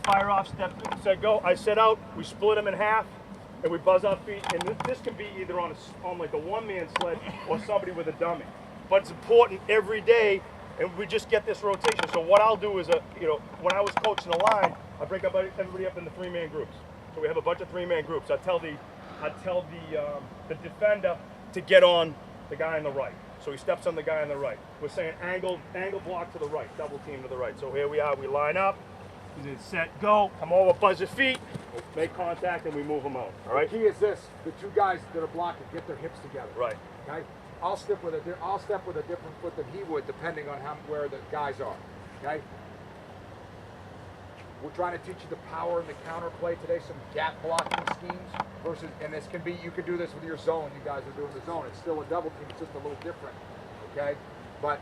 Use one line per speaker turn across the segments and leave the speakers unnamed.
fire off, step, set, go. I set out, we split them in half, and we buzz our feet. And this can be either on like a one-man sled or somebody with a dummy. But it's important every day, and we just get this rotation. So what I'll do is, when I was coaching the line, I break up everybody up into 3-man groups. So we have a bunch of 3-man groups. I tell the defender to get on the guy on the right. So he steps on the guy on the right. We're saying angle block to the right, double team to the right. So here we are, we line up, set, go, come over, buzz your feet, make contact, and we move them out. All right.
The key is this: the two guys that are blocking get their hips together.
Right.
Okay. I'll step with a different foot than he would, depending on where the guys are. Okay. We're trying to teach you the power and the counterplay today, some gap blocking schemes versus, and this can be, you can do this with your zone. You guys are doing the zone. It's still a double team. It's just a little different. Okay. But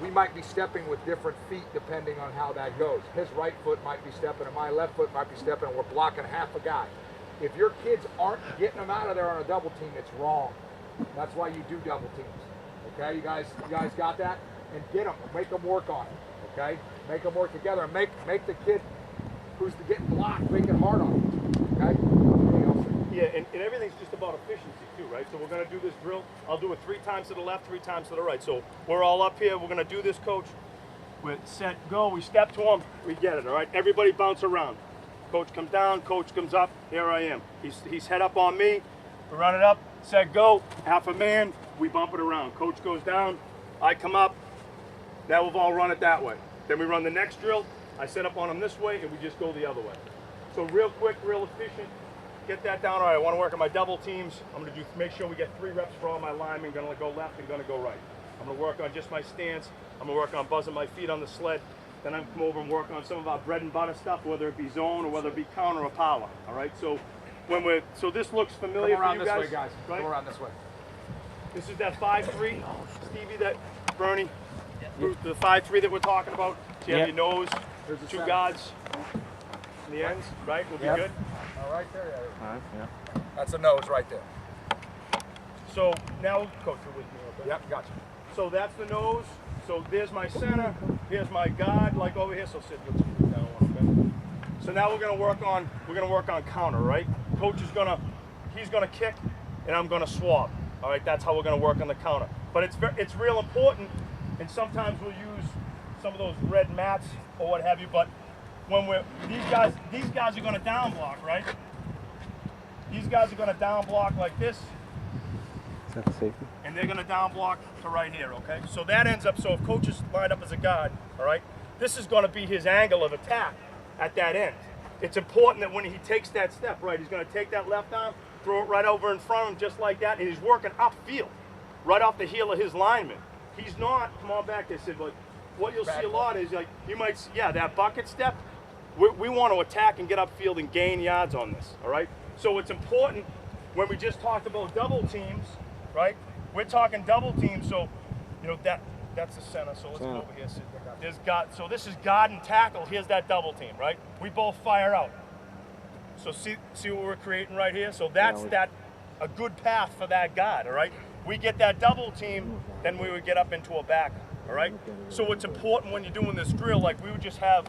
we might be stepping with different feet depending on how that goes. His right foot might be stepping and my left foot might be stepping, and we're blocking half a guy. If your kids aren't getting them out of there on a double team, it's wrong. That's why you do double teams. Okay, you guys got that? And get them, make them work on it. Okay, make them work together, and make the kid who's getting blocked, make it hard on him. Okay.
Yeah, and everything's just about efficiency too, right? So we're going to do this drill. I'll do it 3 times to the left, 3 times to the right. So we're all up here. We're going to do this, coach. We're set, go. We step to him. We get it, all right? Everybody bounce around. Coach comes down. Coach comes up. Here I am. He's head up on me. We run it up. Set, go. Half a man. We bump it around. Coach goes down. I come up. Now we've all run it that way. Then we run the next drill. I set up on him this way, and we just go the other way. So real quick, real efficient. Get that down. All right, I want to work on my double teams. I'm going to make sure we get 3 reps for all my linemen. Going to go left and going to go right. I'm going to work on just my stance. I'm going to work on buzzing my feet on the sled. Then I'm going to come over and work on some of our bread and butter stuff, whether it be zone or whether it be counter or power. All right, so so this looks familiar for you guys.
Come around this way, guys.
Right?
Come around this way.
This is that 5-3, Stevie, that Bernie, the 5-3 that we're talking about. So you have your nose, 2 guards in the ends, right? We'll be good.
All right there.
All right, yeah.
That's a nose right there.
So now, coach, you're with me, okay?
Yep, gotcha.
So that's the nose. So there's my center. Here's my guard, like over here. So sit. Let's move down one, okay? So now we're gonna work on counter, right? Coach is he's gonna kick, and I'm gonna swab. All right, that's how we're gonna work on the counter. But it's real important, and sometimes we'll use some of those red mats or what have you. But when these guys are gonna down block, right? These guys are gonna down block like this.
Is that the safety?
And they're gonna down block to right here, okay? So that ends up, so if coach is lined up as a guard, all right, this is gonna be his angle of attack at that end. It's important that when he takes that step, right, he's gonna take that left arm, throw it right over in front of him just like that, and he's working upfield, right off the heel of his lineman. He's not, come on back there, Sid, but what you'll see a lot is, like, you might see, yeah, that bucket step, we want to attack and get upfield and gain yards on this, all right? So it's important, when we just talked about double teams, right? We're talking double teams, so, that's the center, so let's go over here, Sid. So this is guard and tackle, here's that double team, right? We both fire out. So see what we're creating right here? So that's a good path for that guard, all right? We get that double team, then we would get up into a back, all right? So it's important when you're doing this drill, like we would just have,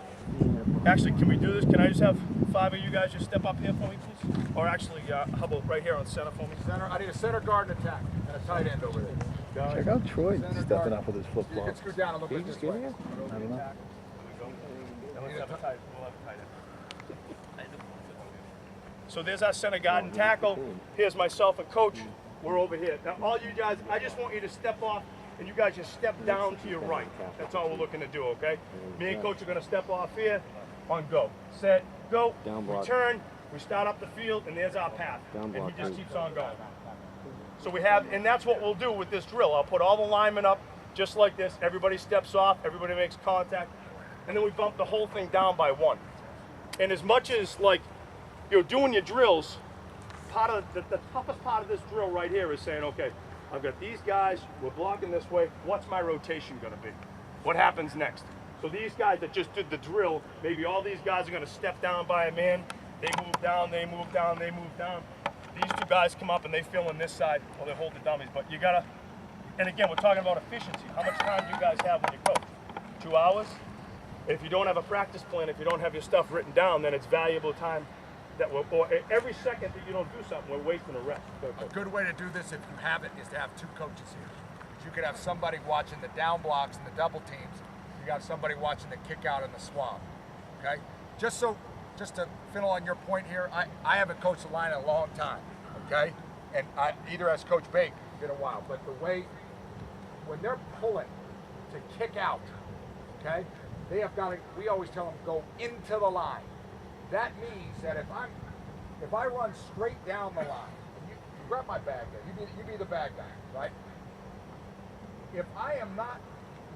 actually, can we do this? Can I just have 5 of you guys just step up here for me, please? Or actually, how about right here on center for me?
I need a center guard and attack, and a tight end over there.
Check out Troy stepping up with his flip
You
flop.
can scoot down a little bit this way.
I don't know.
We'll have a tight end. So there's our center guard and tackle. Here's myself and coach. We're over here. Now all you guys, I just want you to step off and you guys just step down to your right. That's all we're looking to do, okay? Me and coach are gonna step off here on go. Set, go, return, we start up the field, and there's our path. And he just keeps on going. So we have, and that's what we'll do with this drill. I'll put all the linemen up just like this. Everybody steps off, everybody makes contact, and then we bump the whole thing down by 1. And as much as, like, you're doing your drills, part of the toughest part of this drill right here is saying, okay, I've got these guys, we're blocking this way, what's my rotation gonna be? What happens next? So these guys that just did the drill, maybe all these guys are gonna step down by a man, they move down, they move down, they move down. These 2 guys come up and they fill in this side while they hold the dummies. But you gotta, and again, we're talking about efficiency. How much time do you guys have when you coach? 2 hours? If you don't have a practice plan, if you don't have your stuff written down, then it's valuable time that we're, or every second that you don't do something, we're wasting a rep.
A good way to do this, if you have it, is to have two coaches here. You could have somebody watching the down blocks and the double teams. You got somebody watching the kick out and the swab. Okay? Just to fill on your point here, I haven't coached the line in a long time. Okay? And either has Coach Bake, it's been a while. But the way, when they're pulling to kick out, okay, they have got to, we always tell them go into the line. That means that if I run straight down the line, you grab my bag there, you be the bag guy, right? If I am not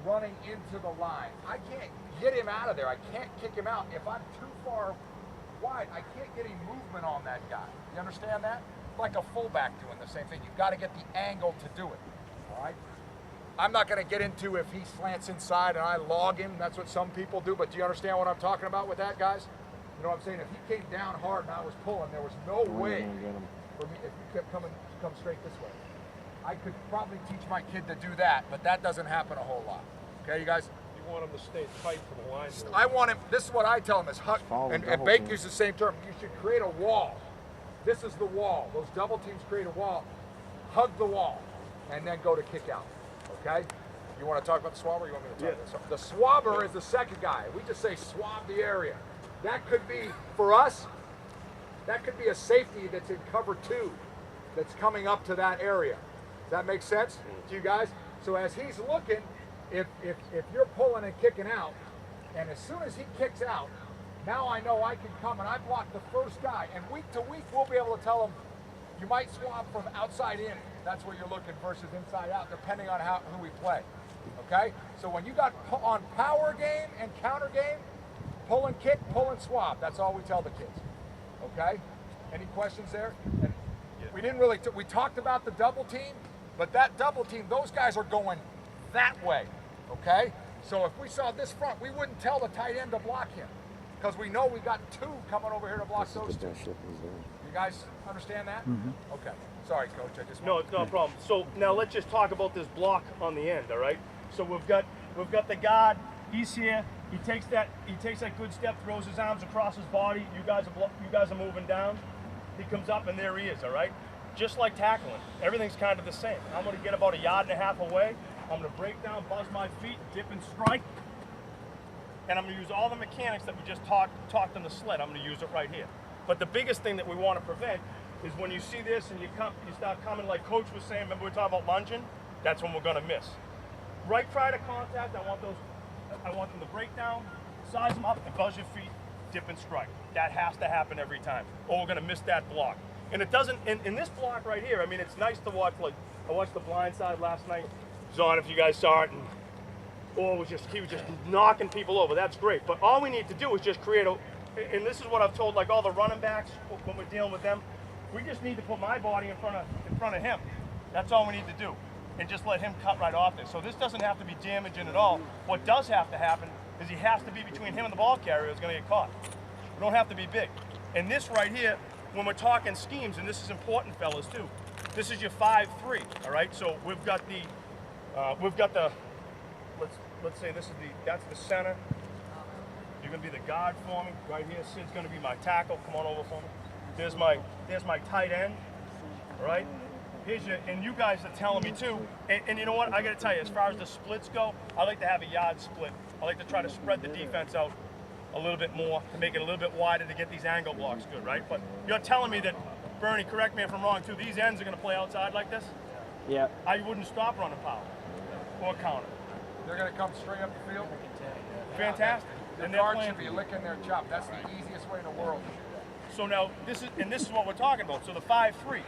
running into the line, I can't get him out of there. I can't kick him out. If I'm too far wide, I can't get any movement on that guy. You understand that? Like a fullback doing the same thing. You've got to get the angle to do it, all right? I'm not going to get into if he slants inside and I log him. That's what some people do, but do you understand what I'm talking about with that, guys? You know what I'm saying? If he came down hard and I was pulling, there was no way for me, if you kept coming, come straight this way. I could probably teach my kid to do that, but that doesn't happen a whole lot. Okay, you guys?
You want him to stay tight for the line.
I want him, this is what I tell him is hug, and Bake uses the same term. You should create a wall. This is the wall. Those double teams create a wall. Hug the wall, and then go to kick out. Okay? You want to talk about the swabber, or you want me to talk about this? The swabber is the second guy. We just say swab the area. That could be, for us, that could be a safety that's in cover 2 that's coming up to that area. Does that make sense to you guys? So as he's looking, if you're pulling and kicking out, and as soon as he kicks out, now I know I can come and I block the first guy. And week to week, we'll be able to tell him, you might swab from outside in. That's where you're looking versus inside out, depending on who we play. Okay? So when you got on power game and counter game, pull and kick, pull and swab. That's all we tell the kids. Okay? Any questions there? And we didn't really, we talked about the double team, but that double team, those guys are going that way. Okay? So if we saw this front, we wouldn't tell the tight end to block him because we know we got 2 coming over here to block those 2. You guys understand that? Mm-hmm. Okay. Sorry, Coach. I just
no, it's no problem. So now let's just talk about this block on the end. All right. So we've got the guard. He's here. He takes that good step, throws his arms across his body. You guys are moving down. He comes up and there he is. All right. Just like tackling, everything's kind of the same. I'm going to get about 1.5 yards away. I'm going to break down, buzz my feet, dip and strike, and I'm going to use all the mechanics that we just talked on the sled. I'm going to use it right here. But the biggest thing that we want to prevent is when you see this and you start coming like Coach was saying. Remember we were talking about lunging? That's when we're going to miss. Right prior to contact, I want them to break down, size them up, and buzz your feet, dip and strike. That has to happen every time, or we're going to miss that block. And it doesn't. In this block right here, I mean, it's nice to watch. Like I watched the blind side last night. It was on if you guys saw it, and he was just knocking people over. That's great. But all we need to do is just create a. And this is what I've told like all the running backs when we're dealing with them. We just need to put my body in front of him. That's all we need to do. And just let him cut right off this. So this doesn't have to be damaging at all. What does have to happen is he has to be between him and the ball carrier who's going to get caught. We don't have to be big. And this right here, when we're talking schemes, and this is important, fellas, too. This is your 5-3, all right? So we've got the, let's say that's the center. You're going to be the guard for me. Right here, Sid's going to be my tackle. Come on over for me. There's my tight end, all right? Here's your, and you guys are telling me too, and you know what, I gotta tell you, as far as the splits go, I like to have a yard split. I like to try to spread the defense out a little bit more, to make it a little bit wider to get these angle blocks good, right? But you're telling me that, Bernie, correct me if I'm wrong too, these ends are gonna play outside like this?
Yeah.
I wouldn't stop running power or counter.
They're going to come straight up the field?
Fantastic.
The guard should be licking their chop. That's the easiest way in the world.
So now, this is what we're talking about, so the 5-3.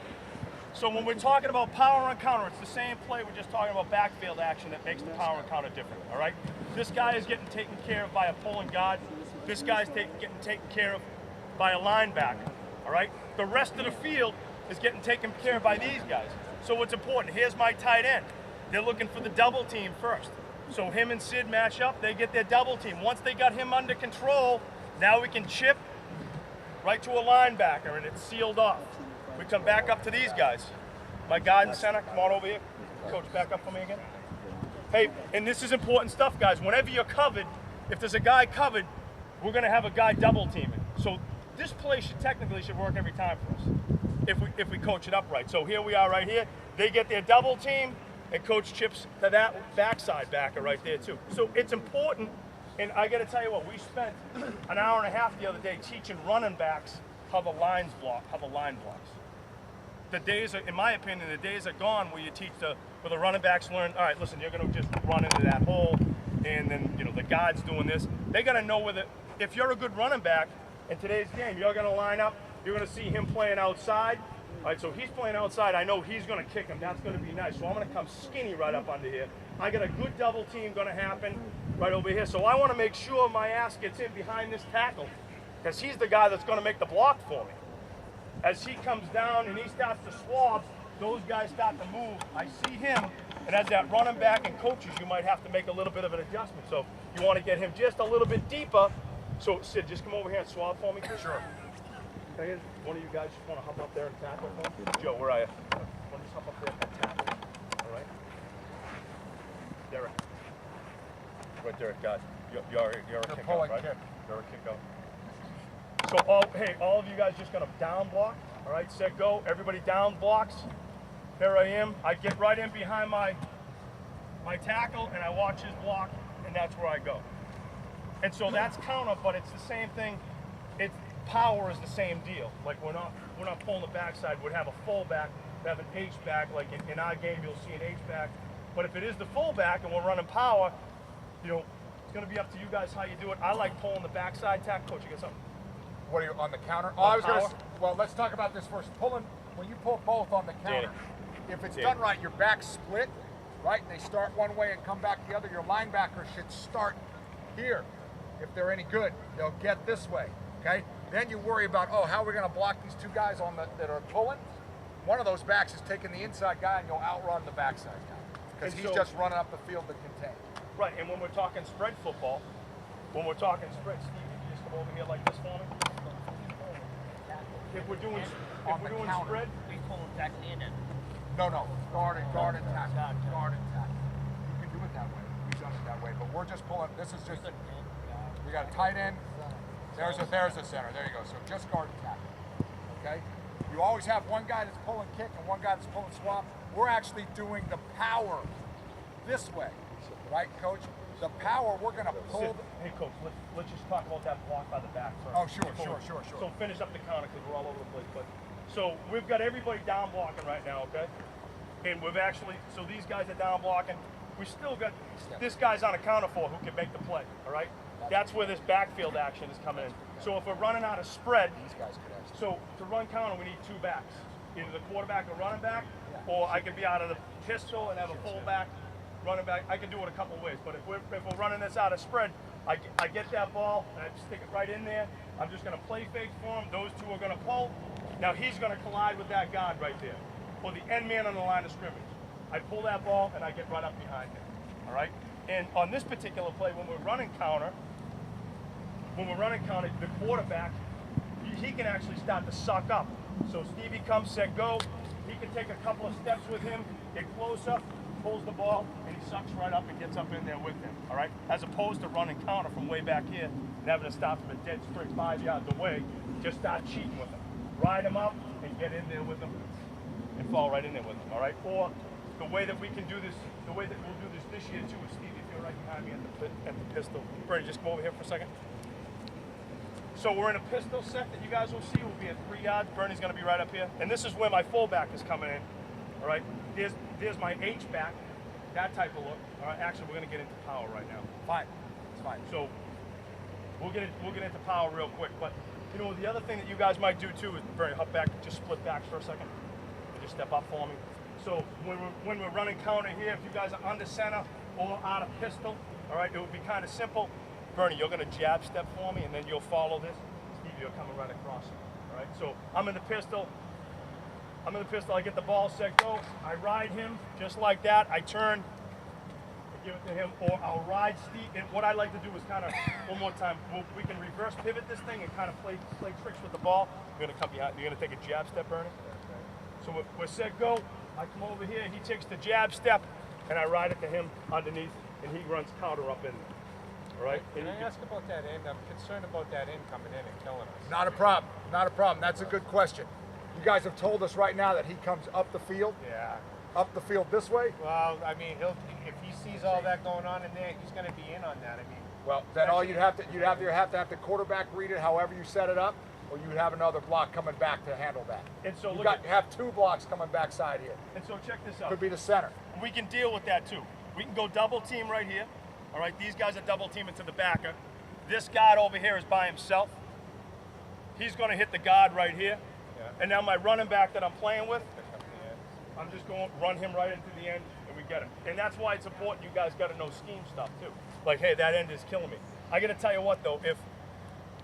So when we're talking about power and counter, it's the same play. We're just talking about backfield action that makes the power and counter different, all right? This guy is getting taken care of by a pulling guard. This guy's getting taken care of by a linebacker, all right? The rest of the field is getting taken care of by these guys. So what's important, here's my tight end. They're looking for the double team first. So him and Sid match up, they get their double team. Once they got him under control, now we can chip right to a linebacker and it's sealed off. We come back up to these guys. My guard and center, come on over here. Coach, back up for me again. Hey, and this is important stuff, guys. Whenever you're covered, if there's a guy covered, we're going to have a guy double teaming. So this play technically should work every time for us if we coach it up right. So here we are right here. They get their double team, and coach chips to that backside backer right there too. So it's important, and I got to tell you what, we spent an hour and a half the other day teaching running backs how the line blocks. The days are, in my opinion, the days are gone where you teach where the running backs learn, all right, listen, you're going to just run into that hole, and then, you know, the guard's doing this. They got to know whether, if you're a good running back in today's game, you're going to line up, you're going to see him playing outside. All right, so he's playing outside. I know he's going to kick him. That's going to be nice. So I'm going to come skinny right up under here. I got a good double team going to happen right over here. So I want to make sure my ass gets in behind this tackle, because he's the guy that's going to make the block for me. As he comes down and he starts to swab, those guys start to move. I see him, and as that running back and coaches, you might have to make a little bit of an adjustment. So you want to get him just a little bit deeper. So Sid, just come over here and swab for me. Sure. Okay, one of you guys just want to hop up there and tackle for me? Joe, where are you? Want to just hop up there and tackle? All right. Derek. Right, Derek, God. You're a kick out, right? You're a kick out. So all of you guys just gonna down block. All right, set, go. Everybody down blocks. Here I am. I get right in behind my tackle and I watch his block, and that's where I go. And so that's counter, but it's the same thing. Power is the same deal. Like we're not pulling the backside. We'd have a fullback, we have an H back. Like in our game, you'll see an H back. But if it is the fullback and we're running power, you know, it's gonna be up to you guys how you do it. I like pulling the backside tack. Coach, you got something?
What are you on the counter? Oh, I was going to. Well, let's talk about this first. When you pull both on the counter, if it's done right, your back split, right? They start one way and come back the other. Your linebacker should start here. If they're any good, they'll get this way. Okay. Then you worry about, oh, how are we going to block these two guys that are pulling? One of those backs is taking the inside guy, and you'll outrun the backside guy because he's just running up the field to contain.
Right. And when we're talking spread football, Steve, if you just come over here like this for me. If we're doing spread,
we pull it back in and
no, guard and tackle. Guard and tackle. You can do it that way. We've done it that way, but we're just pulling. This is just. We got a tight end. There's the center. There you go. So just guard and tackle. Okay. You always have one guy that's pulling kick and one guy that's pulling swap. We're actually doing the power this way, right, Coach? The power we're going to pull.
Hey, Coach, let's just talk about that block by the back first.
Oh, sure.
So finish up the counter because we're all over the place. But so we've got everybody down blocking right now, okay? And we've actually, so these guys are down blocking. We still got this guy's on a counter for who can make the play, all right? That's where this backfield action is coming in. So if we're running out of spread, so to run counter, we need two backs, either the quarterback or running back, or I can be out of the pistol and have a fullback. Running back, I can do it a couple ways, but if we're running this out of spread, I get that ball and I stick it right in there. I'm just going to play fake for him. Those two are going to pull. Now he's going to collide with that guard right there, or the end man on the line of scrimmage. I pull that ball and I get right up behind him. All right. And on this particular play, when we're running counter, the quarterback, he can actually start to suck up. So Stevie comes, set, go. He can take a couple of steps with him, get closer, pulls the ball, and he sucks right up and gets up in there with him, all right? As opposed to running counter from way back here and having to stop from a dead straight 5 yards away, just start cheating with him. Ride him up and get in there with him and fall right in there with him, all right? Or the way that we can do this, the way that we'll do this year too is, Steve, if you're right behind me at the pistol. Bernie, just come over here for a second. So we're in a pistol set that you guys will see will be at 3 yards. Bernie's gonna be right up here. And this is where my fullback is coming in, all right? There's my H back, that type of look. All right, actually, we're gonna get into power right now.
Fine, it's fine.
So we'll get into power real quick. But you know, the other thing that you guys might do too is, Bernie, hop back, just split backs for a second. Just step up for me. So when we're running counter here, if you guys are under center or out of pistol, all right, it would be kind of simple. Bernie, you're gonna jab step for me, and then you'll follow this. Steve, you're coming right across. All right, so I'm in the pistol. I get the ball, set, go. I ride him just like that. I turn, I give it to him, or I'll ride Steve. And what I like to do is kind of, one more time, we can reverse pivot this thing and kind of play tricks with the ball. You're gonna come behind, you're gonna take a jab step, Bernie. So we're set, go. I come over here, he takes the jab step, and I ride it to him underneath, and he runs counter up in there. All right?
Can I ask about that end? I'm concerned about that end coming in and killing us.
Not a problem. Not a problem. That's a good question. You guys have told us right now that he comes up the field.
Yeah.
Up the field this way.
Well, I mean, if he sees all that going on in there, he's going to be in on that. I mean.
Well, then all you'd have to have the quarterback read it however you set it up, or you would have another block coming back to handle that.
And so
you have 2 blocks coming backside here.
And so check this out.
Could be the center.
We can deal with that too. We can go double team right here. All right, these guys are double teaming to the backer. This guard over here is by himself. He's going to hit the guard right here.
Yeah.
And now my running back that I'm playing with, I'm just going to run him right into the end, and we get him. And that's why it's important you guys got to know scheme stuff too. Like, hey, that end is killing me. I got to tell you what though, if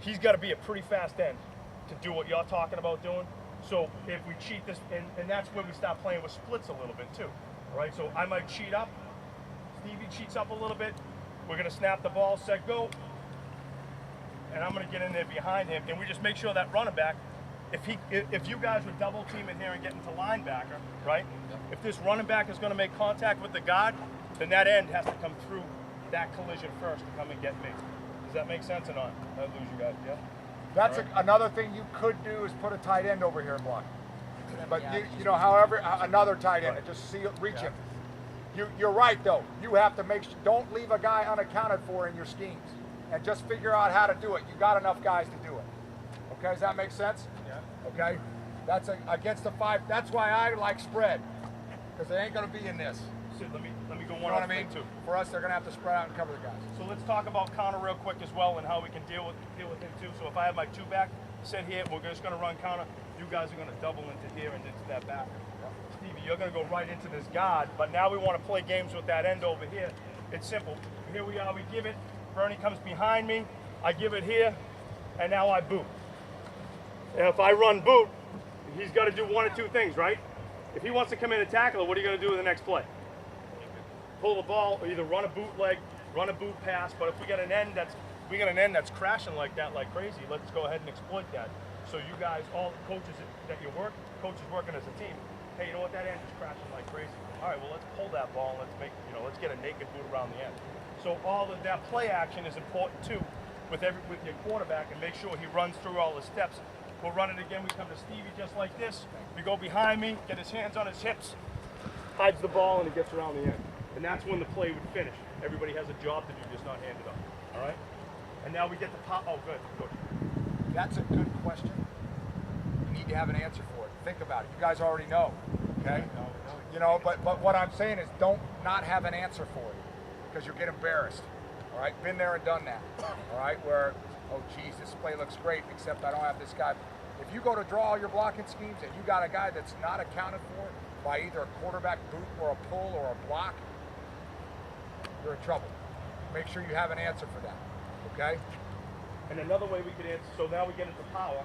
he's got to be a pretty fast end to do what you're talking about doing. So if we cheat this, and that's where we start playing with splits a little bit too. All right, so I might cheat up. Stevie cheats up a little bit. We're going to snap the ball, set, go. And I'm going to get in there behind him, and we just make sure that running back, if you guys were double teaming here and getting to linebacker, right? If this running back is going to make contact with the guard, then that end has to come through that collision first to come and get me. Does that make sense or not? I lose you guys, yeah?
That's another thing you could do is put a tight end over here and block. But you know, however, another tight end and just reach him. You're right though. You have to don't leave a guy unaccounted for in your schemes, and just figure out how to do it. You got enough guys to do it. Okay, does that make sense?
Yeah.
Okay, that's against the 5. That's why I like spread, because they ain't gonna be in this.
So let me go
You
one
know what
other
I mean?
thing too.
For us, they're gonna have to spread out and cover the guys.
So let's talk about counter real quick as well, and how we can deal with him too. So if I have my 2 back, sit here, we're just gonna run counter. You guys are gonna double into here and into that back. Stevie, you're gonna go right into this guard, but now we want to play games with that end over here. It's simple. Here we are, we give it. Bernie comes behind me, I give it here, and now I boot. And if I run boot, he's got to do 1 or 2 things, right? If he wants to come in and tackle it, what are you going to do with the next play? Pull the ball, or either run a bootleg, run a boot pass. But if we got an end that's crashing like that, like crazy, let's go ahead and exploit that. So you guys, all the coaches that you work, coaches working as a team, hey, you know what, that end is crashing like crazy. All right, well, let's pull that ball and let's get a naked boot around the end. So all of that play action is important too with your quarterback, and make sure he runs through all the steps. We'll run it again. We come to Stevie just like this. We go behind me, get his hands on his hips, hides the ball, and he gets around the end. And that's when the play would finish. Everybody has a job to do, just not hand it up. All right? And now we get the pop. Oh, good.
That's a good question. You need to have an answer for it. Think about it. You guys already know, okay? You know, but what I'm saying is don't not have an answer for it, because you'll get embarrassed. All right? Been there and done that. All right? Where, oh, geez, this play looks great, except I don't have this guy. If you go to draw all your blocking schemes and you got a guy that's not accounted for by either a quarterback boot or a pull or a block, you're in trouble. Make sure you have an answer for that, okay?
And another way we could answer, so now we get into power,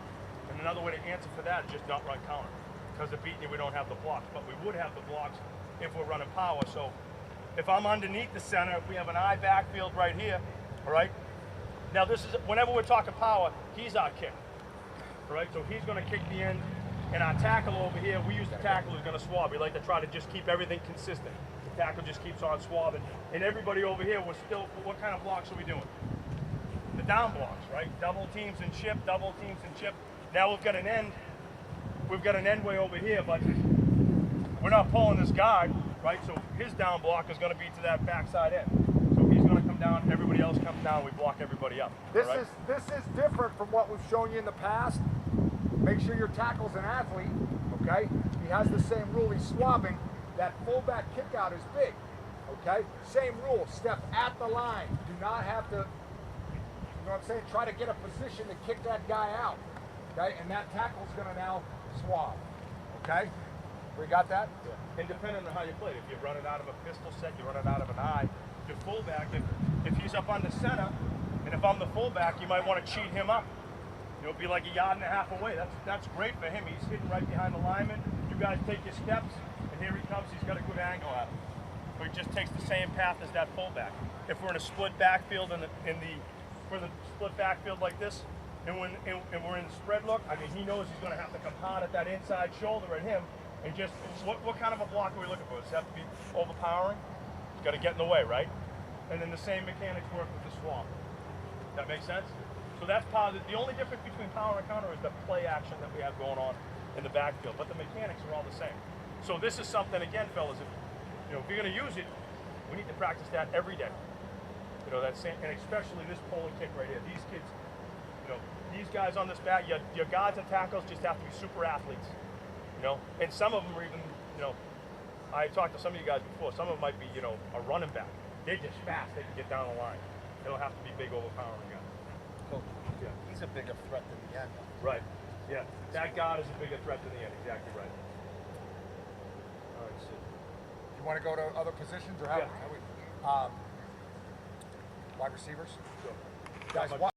and another way to answer for that is just not run counter. Because of beating you, we don't have the blocks, but we would have the blocks if we're running power. So if I'm underneath the center, if we have an I backfield right here, all right? Now this is, whenever we're talking power, he's our kick, all right? So he's gonna kick the end, and our tackle over here, we use the tackle who's gonna swab. We like to try to just keep everything consistent. The tackle just keeps on swabbing. And everybody over here, we're still, what kind of blocks are we doing? The down blocks, right? Double teams and chip, double teams and chip. Now we've got an end way over here, but we're not pulling this guard, right? So his down block is gonna be to that backside end. So he's gonna come down, everybody else comes down, we block everybody up.
This
right?
is different from what we've shown you in the past. Make sure your tackle's an athlete, okay? He has the same rule, he's swabbing. That fullback kick out is big, okay? Same rule, step at the line. Do not have to, you know what I'm saying? Try to get a position to kick that guy out, okay? And that tackle's gonna now swab, okay? We got that?
Yeah. And depending on how you play it, if you're running out of a pistol set, you're running out of an eye, your fullback, if he's up on the center, and if I'm the fullback, you might want to cheat him up. It'll be like a yard and a half away. That's great for him. He's hitting right behind the lineman. You guys take your steps, and here he comes. He's got a good angle at him. So he just takes the same path as that fullback. If we're in a split backfield for the split backfield like this, and we're in the spread look, I mean, he knows he's going to have to come hard at that inside shoulder at him, and just what kind of a block are we looking for? Does it have to be overpowering? It's got to get in the way, right? And then the same mechanics work with the swamp. That makes sense? So that's part of the only difference between power and counter is the play action that we have going on in the backfield, but the mechanics are all the same. So this is something, again, fellas, if you're going to use it, we need to practice that every day. That same, and especially this pull and kick right here. These kids, these guys on this bat, your guards and tackles just have to be super athletes. And some of them are even, I talked to some of you guys before. Some of them might be, a running back. They're just fast. They can get down the line. They don't have to be big, overpowering guys.
Cool.
Yeah.
He's a bigger threat than the end.
Right. Yeah. That guard is a bigger threat than the end. Exactly right. All right, Sid.
You want to go to other positions or how?
Yeah.
Wide receivers?
Sure.
Guys,